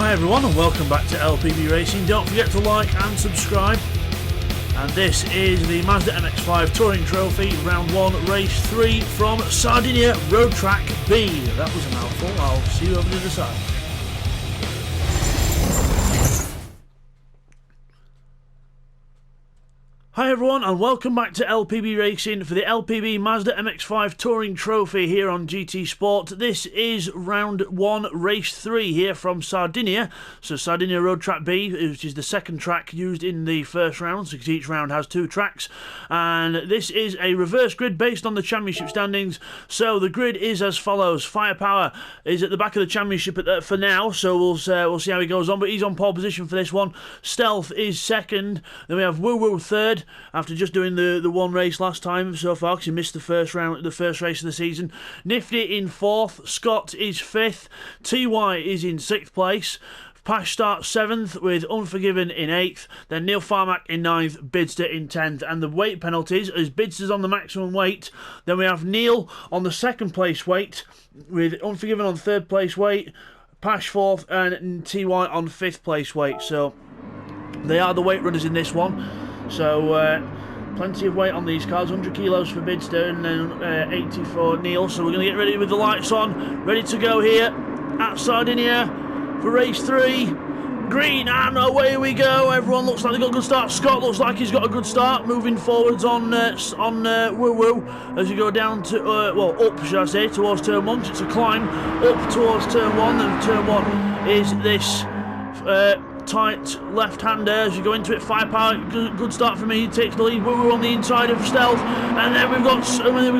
Hi everyone and welcome back to LPB Racing. Don't forget to like and subscribe. And this is the Mazda MX5 Touring Trophy, Round 1, Race 3 from Sardegna, Road Track B. That was a mouthful. I'll see you over the other side. Hi everyone and welcome back to LPB Racing for the LPB Mazda MX5 Touring Trophy here on GTSPORT. This is round 1, race 3 here from Sardegna. So Sardegna Road Track B, which is the second track used in the first round, so each round has 2 tracks. And this is a reverse grid based on the championship standings. So the grid is as follows. Firepower is at the back of the championship for now, so we'll see how he goes on, but he's on pole position for this one. Stealth is second, then we have Woo Woo third, after just doing the one race last time so far because he missed the first race of the season. Nifty in 4th, Scott is 5th, TY is in 6th place, Pash starts 7th with Unforgiven in 8th, then Neil Farmack in 9th, Bidster in 10th. And the weight penalties is Bidster's on the maximum weight, then we have Neil on the 2nd place weight with Unforgiven on 3rd place weight, Pash 4th and TY on 5th place weight. So they are the weight runners in this one. So plenty of weight on these cars, 100 kilos for Bidster and then 80 for Neil. So we're going to get ready with the lights on, ready to go here at Sardegna for race 3. Green, and away we go. Everyone looks like they've got a good start. Scott looks like he's got a good start, moving forwards on Woo Woo as you go down to, up should I say, towards turn 1. It's a climb up towards turn 1, and turn 1 is this tight left-hander as you go into it. Firepower, good start for me, he takes the lead. Woo Woo on the inside of Stealth, and then we've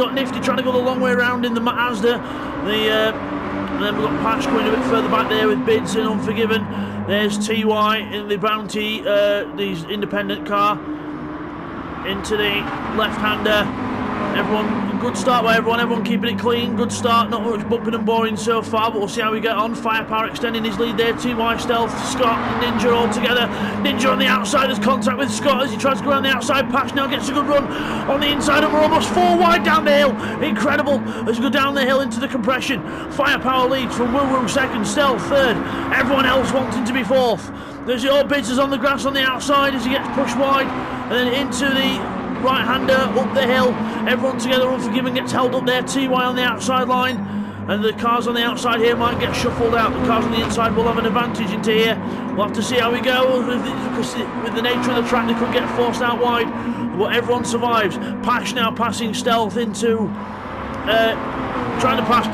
got Nifty trying to go the long way around in the Mazda. And then we've got Pash going a bit further back there with Bids and Unforgiven. There's TY in the Bounty, the independent car, into the left-hander. Everyone, good start by everyone keeping it clean, good start, not much bumping and boring so far, but we'll see how we get on. Firepower extending his lead there, TY, Stealth, Scott and Ninja all together. Ninja on the outside has contact with Scott as he tries to go around the outside. Pash now gets a good run on the inside, and we're almost 4 wide down the hill. Incredible as we go down the hill into the compression. Firepower leads from Woo Woo 2nd, Stealth 3rd, everyone else wanting to be 4th. There's the Bids on the grass on the outside as he gets pushed wide, and then into the right-hander up the hill. Everyone together, Unforgiven gets held up there. TY on the outside line, and the cars on the outside here might get shuffled out. The cars on the inside will have an advantage into here. We'll have to see how we go, because with the nature of the track they could get forced out wide, but everyone survives. Pash now passing Stealth into trying to pass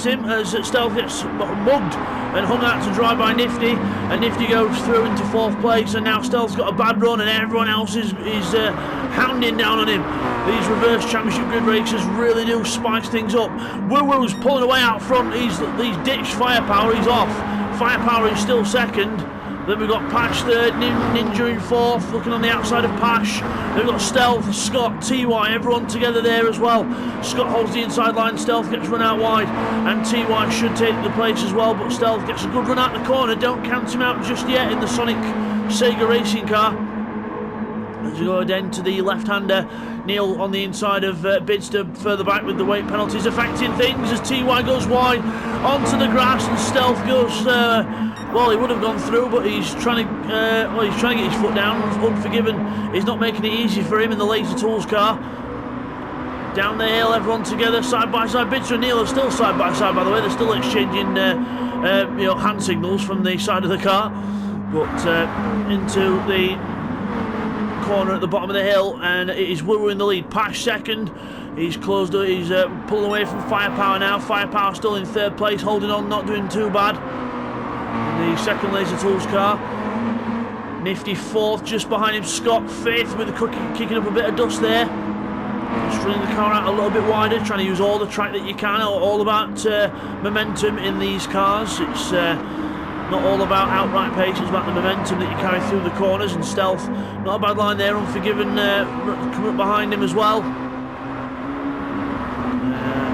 him as Stealth gets mugged and hung out to dry by Nifty, and Nifty goes through into 4th place, and now Stealth's got a bad run and everyone else is hounding down on him. These reverse championship grid races really do spice things up. Woo Woo's pulling away out front, he's ditched Firepower, he's off. Firepower is still 2nd. Then we've got Pash 3rd, Ninja in 4th, looking on the outside of Pash. Then we've got Stealth, Scott, TY, everyone together there as well. Scott holds the inside line, Stealth gets run out wide, and TY should take the place as well, but Stealth gets a good run out the corner. Don't count him out just yet in the Sonic Sega racing car. As we go again to the left-hander, Neil on the inside of Bidster further back with the weight penalties affecting things as TY goes wide onto the grass, and Stealth goes, he would have gone through, but he's trying to get his foot down. Unforgiven is not making it easy for him in the Laser Tools car. Down the hill, everyone together, side by side. Bidster and Neil are still side by side, by the way. They're still exchanging hand signals from the side of the car. But into the corner at the bottom of the hill, and it is Woo Woo in the lead. Pash 2nd. He's closed. He's pulling away from Firepower now. Firepower still in 3rd place, holding on, not doing too bad. The 2nd Laser Tools car. Nifty 4th, just behind him. Scott 5th with the kicking up a bit of dust there. Just running the car out a little bit wider, trying to use all the track that you can. All about momentum in these cars. It's not all about outright pace, it's about the momentum that you carry through the corners. And Stealth, not a bad line there. Unforgiven coming up behind him as well.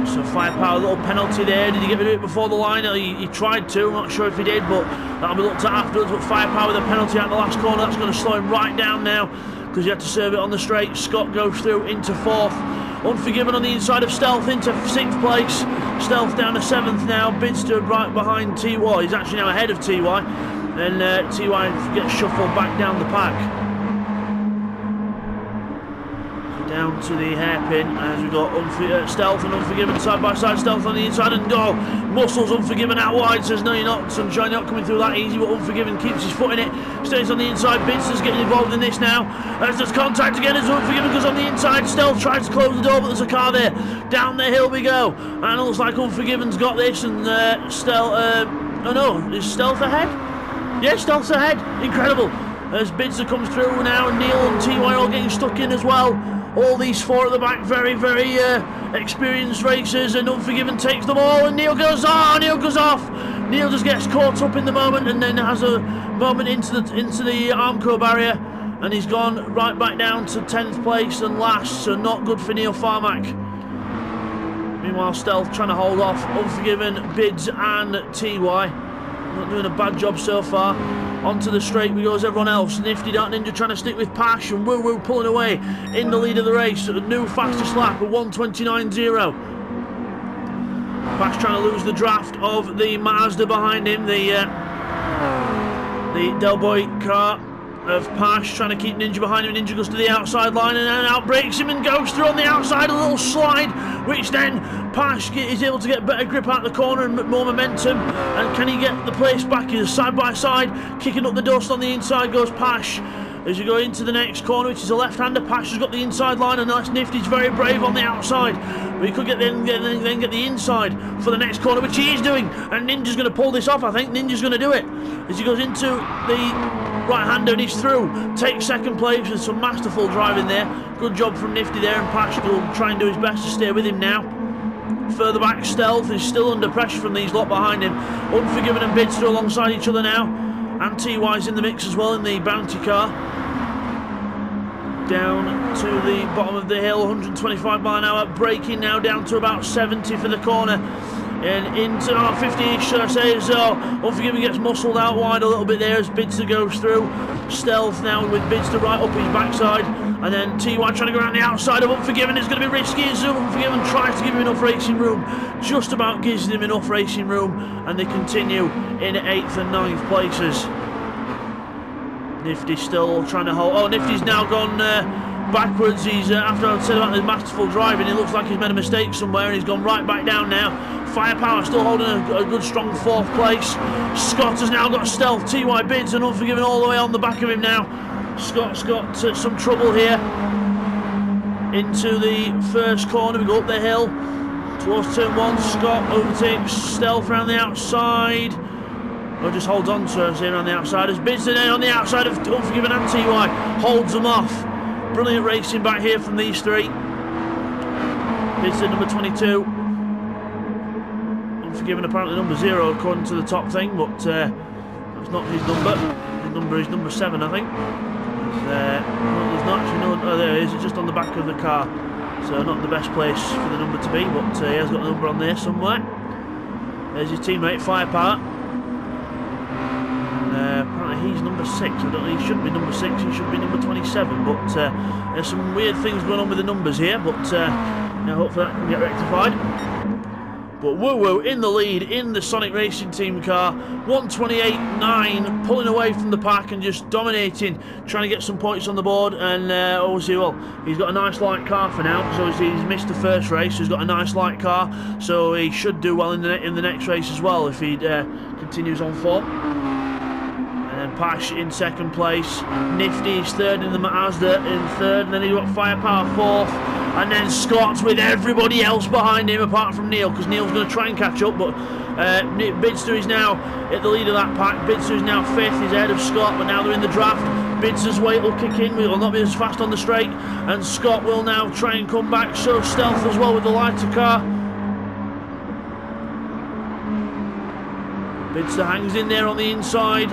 So Firepower, a little penalty there. Did he get rid of it before the line? He tried to, I'm not sure if he did, but that'll be looked at afterwards. But Firepower with a penalty out the last corner, that's going to slow him right down now because he had to serve it on the straight. Scott goes through into 4th. Unforgiven on the inside of Stealth into 6th place. Stealth down to 7th now. Bidster right behind TY. He's actually now ahead of TY. And TY gets shuffled back down the pack. Down to the hairpin as we got Stealth and Unforgiven side by side. Stealth on the inside and muscles Unforgiven out wide. Says no, you're not, Sunshine, you're not coming through that easy. But Unforgiven keeps his foot in it, stays on the inside. Bidster's getting involved in this now as there's contact again as Unforgiven goes on the inside. Stealth tries to close the door, but there's a car there. Down the hill we go, and it looks like Unforgiven's got this. And oh no, is Stealth ahead? Yes, Stealth's ahead. Incredible. As Bidster comes through now, and Neil and TY all getting stuck in as well. All these four at the back, very, very experienced racers, and Unforgiven takes them all, and Neil goes off. Neil just gets caught up in the moment, and then has a moment into the Armco barrier, and he's gone right back down to 10th place and last. So not good for Neil Farmack. Meanwhile, Stealth trying to hold off Unforgiven, Bids, and TY. Not doing a bad job so far. Onto the straight we go as everyone else. Nifty Dark Ninja trying to stick with Pash, and Woo Woo pulling away in the lead of the race. A new fastest lap of 1:29.0. Pash trying to lose the draft of the Mazda behind him. The Del Boy car of Pash trying to keep Ninja behind him. Ninja goes to the outside line and then outbreaks him and goes through on the outside. A little slide, which then Pash is able to get better grip out the corner and more momentum. And can he get the place back? He's side by side, kicking up the dust. On the inside goes Pash. As you go into the next corner, which is a left-hander, Pash has got the inside line, and that's Nifty's very brave on the outside. But he could get the inside for the next corner, which he is doing. And Ninja's going to pull this off. I think Ninja's going to do it. As he goes into the right-hander and he's through. Takes 2nd place with some masterful driving there. Good job from Nifty there, and Pash will try and do his best to stay with him now. Further back, Stealth is still under pressure from these lot behind him. Unforgiven and Bidster alongside each other now. And TY's in the mix as well in the Bounty car. Down to the bottom of the hill, 125 mile an hour, braking now down to about 70 for the corner. And into 50-ish, should I say, so Unforgiven gets muscled out wide a little bit there as Bidster goes through. Stealth now with Bidster right up his backside. And then TY trying to go around the outside of Unforgiven. It's going to be risky as Unforgiven tries to give him enough racing room. Just about gives him enough racing room. And they continue in 8th and 9th places. Nifty still trying to hold. Oh, Nifty's now gone backwards. He's after I'd said about the masterful driving, it looks like he's made a mistake somewhere, and he's gone right back down now. Firepower still holding a good strong 4th place. Scott has now got Stealth, TY, Bids, and Unforgiven all the way on the back of him now. Scott's got some trouble here. Into the first corner, we go up the hill towards turn 1. Scott overtakes Stealth around the outside. Or just holds on to her around the outside as Bids there on the outside of Unforgiven and TY. Holds them off. Brilliant racing back here from these three. Bids number 22. Unforgiven apparently number 0 according to the top thing, but that's not his number. His number is number 7, I think. There's not actually no. Oh, there it is. It's just on the back of the car, so not the best place for the number to be. But he has got a number on there somewhere. There's his teammate Firepower. Apparently he's number 6. I don't know. He shouldn't be number 6. He should be number 27. But there's some weird things going on with the numbers here. But hopefully that can get rectified. But Woo Woo in the lead in the Sonic Racing Team car, 1:28.9, pulling away from the pack and just dominating, trying to get some points on the board. And obviously, well, he's got a nice light car for now, because obviously he's missed the first race, so he's got a nice light car, so he should do well in the next race as well if he continues on form. And then Pash in 2nd place, Nifty is 3rd in the Mazda in 3rd, and then he's got Firepower 4th. And then Scott with everybody else behind him apart from Neil, because Neil's going to try and catch up, but Bidster is now at the lead of that pack. Bidster is now 5th, he's ahead of Scott, but now they're in the draft. Bidster's weight will kick in, will not be as fast on the straight, and Scott will now try and come back, so Stealth as well with the lighter car. Bidster hangs in there on the inside.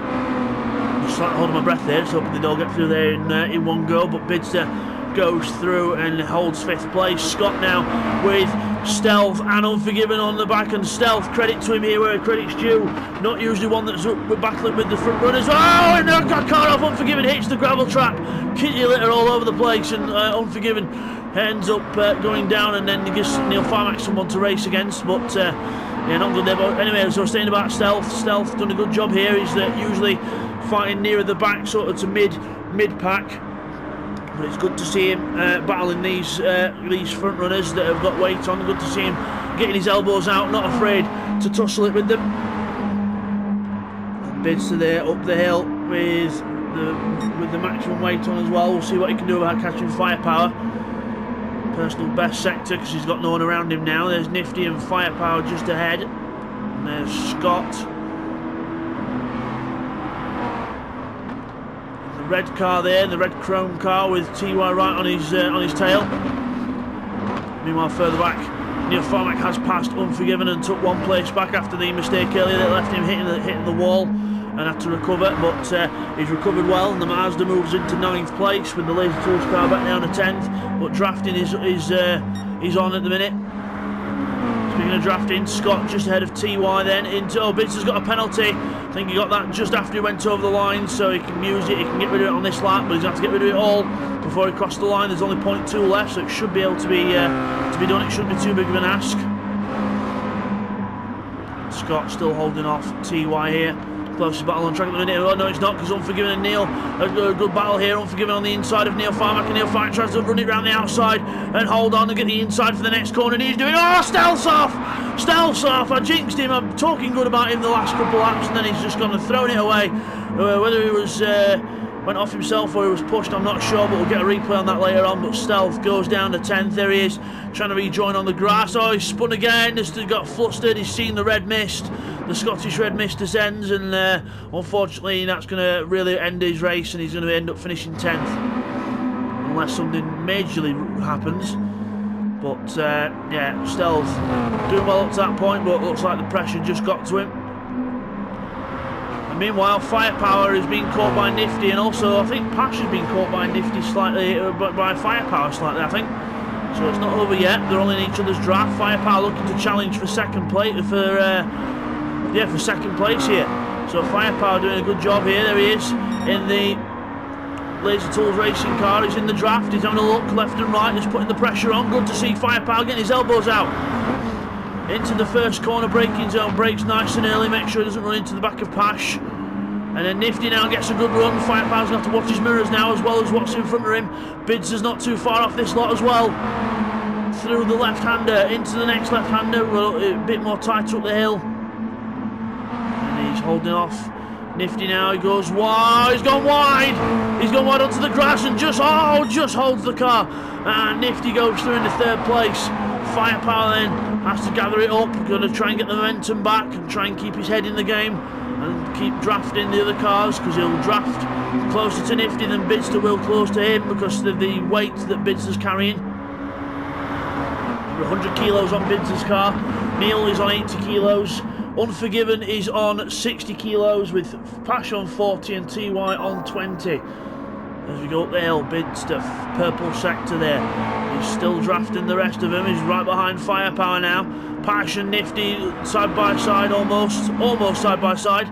Just like holding my breath there, just hoping they don't get through there in one go, but Bidster goes through and holds 5th place. Scott now with Stealth and Unforgiven on the back, and Stealth, credit to him here where credit's due, not usually one that's battling with the front runners. Oh, and got car off. Unforgiven hits the gravel trap, kitty litter all over the place, and Unforgiven ends up going down, and then he gives Neil Farmack someone to race against, but yeah, not good there. But anyway, so saying about Stealth, Stealth done a good job here. He's usually fighting nearer the back, sort of to mid-pack. But it's good to see him battling these front runners that have got weight on. Good to see him getting his elbows out, not afraid to tussle it with them. And Bidster there up the hill with the maximum weight on as well. We'll see what he can do about catching Firepower. Personal best sector because he's got no one around him now. There's Nifty and Firepower just ahead. And there's Scott. The red car there, the red chrome car with TY right on his tail. Meanwhile, further back, Neil Farmack has passed Unforgiven and took one place back after the mistake earlier that left him hitting the wall and had to recover, but he's recovered well, and the Mazda moves into 9th place with the Laser Tools car back down to 10th, but drafting is on at the minute. Speaking of drafting, Scott just ahead of TY then into, oh, Bidster's got a penalty. I think he got that just after he went over the line, so he can use it, he can get rid of it on this lap, but he's going to have to get rid of it all before he crosses the line. There's only 0.2 left, so it should be able to be done. It shouldn't be too big of an ask. Scott still holding off TY here. Closest battle on track at the minute. Oh no, it's not, because Unforgiven and Neil, a good battle here. Unforgiven on the inside of Neil Farmack, and Neil Farmack tries to run it round the outside and hold on and get the inside for the next corner, and he's doing, oh, Stealth's off! Stealth's off! I jinxed him. I'm talking good about him the last couple of laps, and then he's just gone and thrown it away. Whether he was went off himself or he was pushed, I'm not sure, but we'll get a replay on that later on. But Stealth goes down to 10th. There he is, trying to rejoin on the grass. Oh, he's spun again. Just got flustered. He's seen the red mist. The Scottish red mist descends, and unfortunately that's going to really end his race, and he's going to end up finishing 10th unless something majorly happens. But yeah, Stealth doing well up to that point, but looks like the pressure just got to him. And meanwhile, Firepower is being caught by Nifty, and also I think Pash has been caught by Nifty slightly, by Firepower slightly, I think. So it's not over yet. They're all in each other's draft. Firepower looking to challenge for second place for second place here. So Firepower doing a good job here. There he is in the Laser Tools racing car. He's in the draft. He's having a look left and right. He's putting the pressure on. Good to see Firepower getting his elbows out. Into the first corner braking zone. Brakes nice and early. Make sure he doesn't run into the back of Pash. And then Nifty now gets a good run. Firepower's going to have to watch his mirrors now as well as what's in front of him. Bidster's not too far off this lot as well. Through the left-hander into the next left-hander. A bit more tight up the hill. He's holding off Nifty now. He goes wide. He's gone wide. He's gone wide onto the grass and just holds the car. And Nifty goes through into 3rd place. Firepower then has to gather it up. Going to try and get the momentum back and try and keep his head in the game and keep drafting the other cars, because he'll draft closer to Nifty than Bidster will close to him because of the weight that Bidster's carrying. 100 kilos on Bidster's car. Neil is on 80 kilos. Unforgiven is on 60 kilos with Pash on 40 and TY on 20. As we go up the hill, Bidster, purple sector there. He's still drafting the rest of them. He's right behind Firepower now. Pash and Nifty side by side, almost side by side.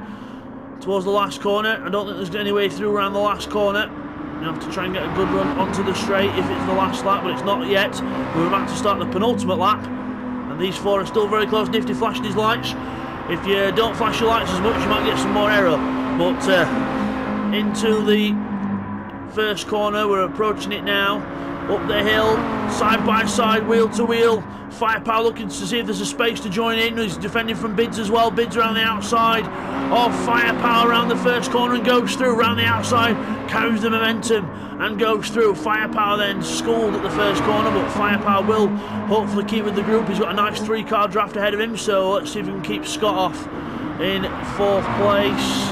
Towards the last corner. I don't think there's any way through around the last corner. You have to try and get a good run onto the straight if it's the last lap, but it's not yet. We're about to start the penultimate lap. And these four are still very close. Nifty flashing his lights. If you don't flash your lights as much, you might get some more error. But into the first corner, we're approaching it now. Up the hill, side by side, wheel to wheel. Firepower looking to see if there's a space to join in. He's defending from Bids as well. Bids around the outside. Oh, Firepower around the first corner and goes through. Around the outside, carries the momentum and goes through. Firepower then schooled at the first corner, but Firepower will hopefully keep with the group. He's got a nice 3-car draft ahead of him, so let's see if we can keep Scott off in 4th place.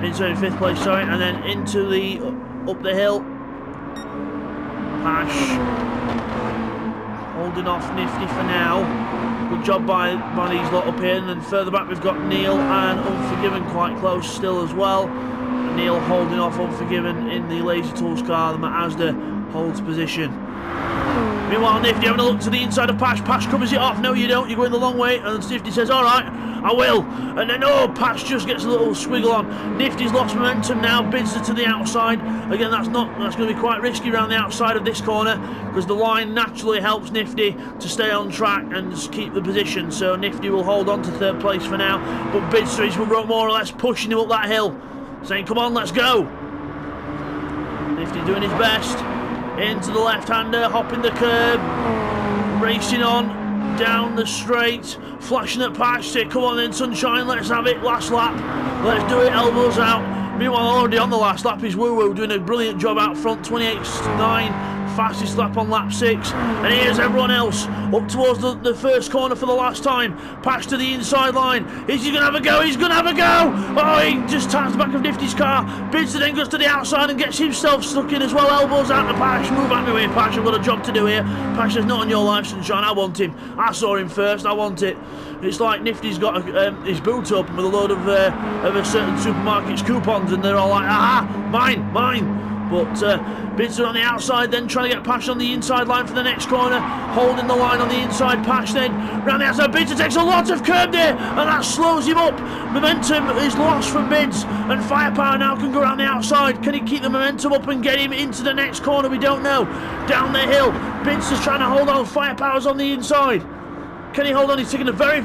Into 5th place, sorry, and then into the up the hill. Pash holding off Nifty for now. Good job by these lot up here. And then further back we've got Neil and Unforgiven quite close still as well. Neil holding off Unforgiven in the Laser Tools car. The Mazda holds position. Meanwhile, Nifty having a look to the inside of Pash. Pash covers it off. No, you don't. You're going the long way. And Nifty says, all right, I will. And then, oh, Patch just gets a little squiggle on. Nifty's lost momentum now, bids her to the outside. Again, that's going to be quite risky around the outside of this corner, because the line naturally helps Nifty to stay on track and just keep the position. So Nifty will hold on to third place for now, but Bidster is more or less pushing him up that hill, saying, come on, let's go. Nifty doing his best. Into the left-hander, hopping the curb, racing on down the straight, flashing at Patch, say, come on then, Sunshine, let's have it, last lap, let's do it, elbows out. Meanwhile, already on the last lap is Woo Woo doing a brilliant job out front, 28.9. Fastest lap on lap 6, and here's everyone else up towards the first corner for the last time. Patch to the inside line. Is he going to have a go? He's going to have a go! Oh, he just taps the back of Nifty's car. Bidster then goes to the outside and gets himself stuck in as well. Elbows out to Patch. Move out of my way, Patch. I've got a job to do here. Patch says, not on your life, Sunshine. I want him. I saw him first. I want it. It's like Nifty's got his boot open with a load of a certain supermarket's coupons, and they're all like, aha, mine, mine. But Bidster on the outside, then trying to get Patch on the inside line for the next corner, holding the line on the inside. Patch then round the outside. Bidster takes a lot of curb there, and that slows him up. Momentum is lost from Bids, and Firepower now can go around the outside. Can he keep the momentum up and get him into the next corner? We don't know. Down the hill, Bidster's trying to hold on. Firepower's on the inside. Can he hold on? He's taking a very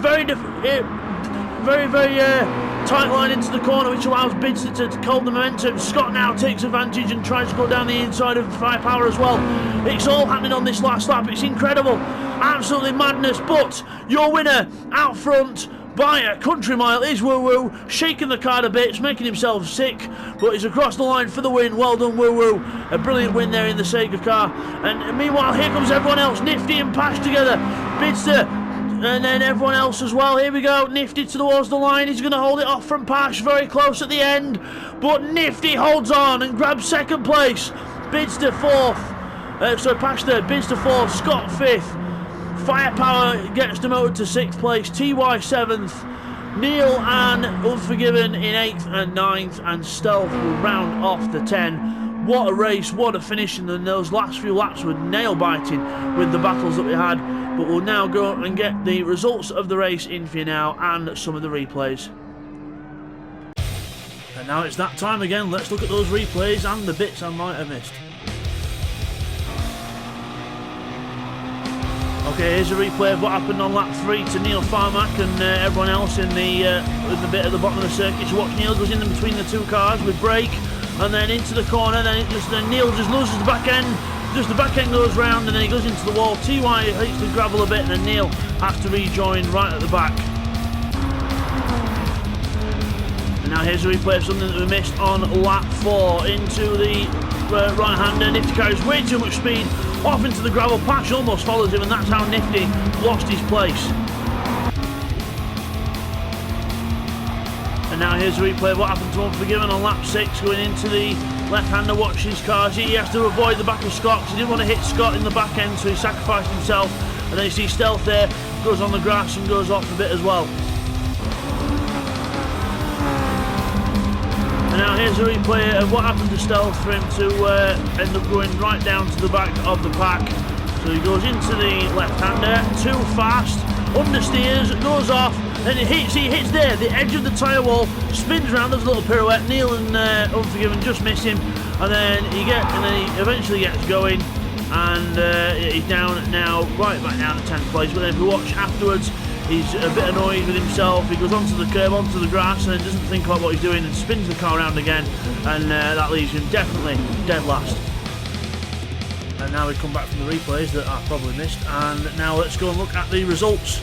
tight line into the corner, which allows Bidster to hold the momentum. Scott now takes advantage and tries to go down the inside of Firepower as well. It's all happening on this last lap. It's incredible. Absolutely madness. But your winner out front by a country mile is Woo Woo, shaking the car to bits, making himself sick, but he's across the line for the win. Well done, Woo Woo. A brilliant win there in the Sega car. And meanwhile, here comes everyone else. Nifty and Patch together. Bidster, and then everyone else as well. Here we go. Nifty towards the line. He's going to hold it off from Patch. Very close at the end. But Nifty holds on and grabs second place. Bidster fourth. Patch third. Bidster fourth. Scott fifth. Firepower gets demoted to 6th place. TY 7th. Neil and Unforgiven in 8th and 9th. And Stealth will round off the 10. What a race. What a finish. And then those last few laps were nail-biting with the battles that we had. But we'll now go and get the results of the race in for you now and some of the replays. And now it's that time again. Let's look at those replays and the bits I might have missed. Okay, here's a replay of what happened on lap 3 to Neil Farmack and everyone else in the bit at the bottom of the circuit. So watch Neil goes in between the two cars with brake and then into the corner. Then Neil just loses the back end. Just the back end goes round and then he goes into the wall. TY hits the gravel a bit and then Neil has to rejoin right at the back. And now here's a replay of something that we missed on lap 4 into the right-hander. Nifty carries way too much speed off into the gravel. Patch almost follows him and that's how Nifty lost his place. And now here's a replay of what happened to Unforgiven on lap 6 going into the left-hander. Watch his cars. He has to avoid the back of Scott because he didn't want to hit Scott in the back end, so he sacrificed himself. And then you see Stealth there, goes on the grass and goes off a bit as well. And now here's a replay of what happened to Stealth for him to end up going right down to the back of the pack. So he goes into the left-hander, too fast, understeers, goes off, and he hits there, the edge of the tyre wall, spins around, does a little pirouette. Neil and Unforgiven just miss him, and then he eventually gets going, and he's down now, right back down to 10th place. But then if we watch afterwards, he's a bit annoyed with himself. He goes onto the curb, onto the grass, and doesn't think about what he's doing, and spins the car around again, and that leaves him definitely dead last. And now we come back from the replays that I probably missed, and now let's go and look at the results.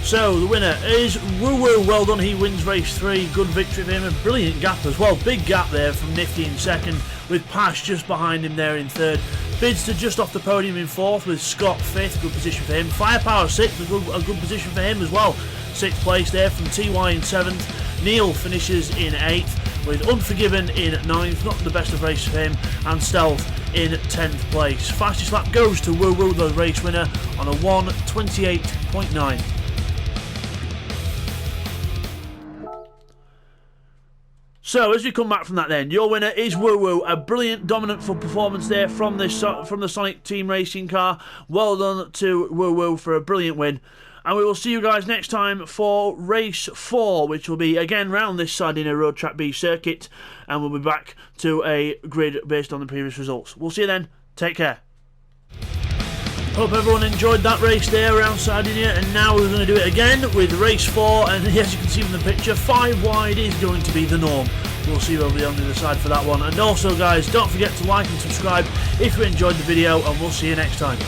So the winner is Woo Woo. Well done, he wins race 3. Good victory for him, a brilliant gap as well. Big gap there from Nifty in 2nd, with Pash just behind him there in 3rd. Bidster just off the podium in 4th, with Scott 5th, good position for him. Firepower 6th, a good position for him as well. 6th place there from TY in 7th. Neil finishes in 8th, with Unforgiven in 9th, not the best of races for him, and Stealth in 10th place. Fastest lap goes to Woo Woo, the race winner, on a 1:28.9. So as we come back from that then, your winner is Woo Woo. A brilliant dominant performance there from the Sonic Team Racing car. Well done to Woo Woo for a brilliant win. and we will see you guys next time for race 4, which will be again round this Sardegna Road Track B circuit, and we'll be back to a grid based on the previous results. We'll see you then. Take care. Hope everyone enjoyed that race there around Sardegna, and now we're going to do it again with race 4, and as you can see from the picture, 5 wide is going to be the norm. We'll see you over on the other side for that one. And also guys, don't forget to like and subscribe if you enjoyed the video, and we'll see you next time.